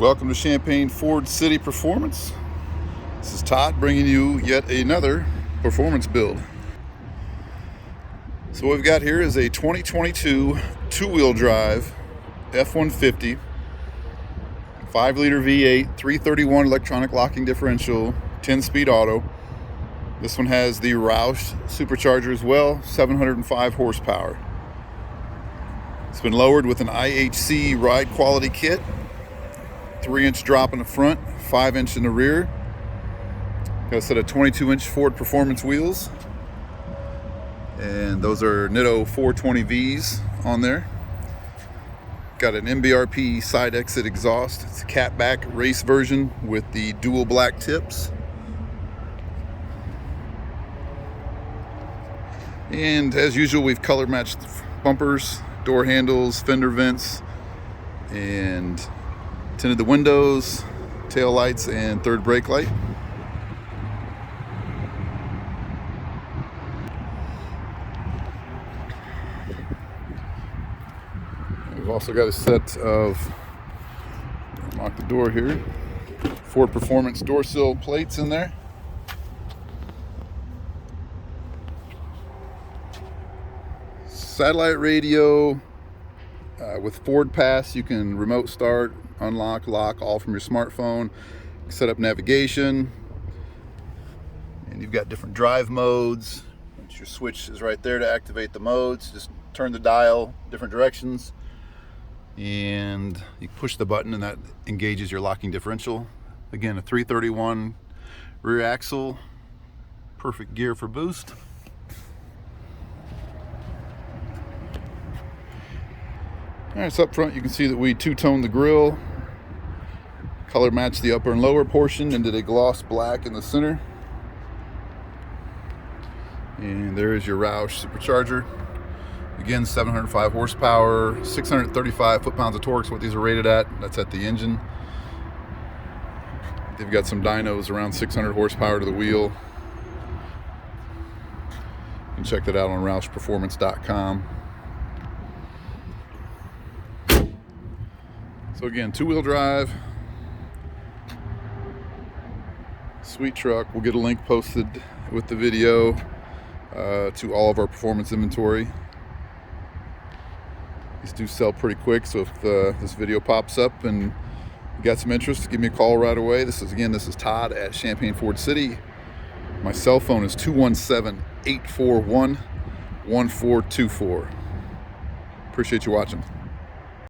Welcome to Champaign Ford City Performance. This is Todd bringing you yet another performance build. So what we've got here is a 2022 two-wheel drive F150 5-liter V8 331 electronic locking differential 10-speed auto. This one has the Roush Supercharger as well, 705 horsepower. It's been lowered with an IHC Ride quality kit. 3-inch drop in the front, 5-inch in the rear. Got a set of 22-inch Ford Performance wheels. And those are Nitto 420Vs on there. Got an MBRP side exit exhaust. It's a catback race version with the dual black tips. And as usual, we've color matched bumpers, door handles, fender vents, and tinted the windows, tail lights, and third brake light. We've also got a set of, lock the door here, Ford Performance door sill plates in there. Satellite radio with Ford Pass. You can remote start, unlock, lock, all from your smartphone. Set up navigation, and you've got different drive modes. Your switch is right there to activate the modes. Just turn the dial different directions, and you push the button, and that engages your locking differential. Again, a 331 rear axle, perfect gear for boost. All right, so up front you can see that we two-toned the grille, color matched the upper and lower portion, and did a gloss black in the center. And there is your Roush Supercharger. Again, 705 horsepower, 635 foot-pounds of torque is what these are rated at. That's at the engine. They've got some dynos around 600 horsepower to the wheel. You can check that out on RoushPerformance.com. So again, two-wheel drive, sweet truck. We'll get a link posted with the video to all of our performance inventory. These do sell pretty quick, so if this video pops up and you got some interest, give me a call right away. This is Todd at Champaign Ford City. My cell phone is 217-841-1424. Appreciate you watching.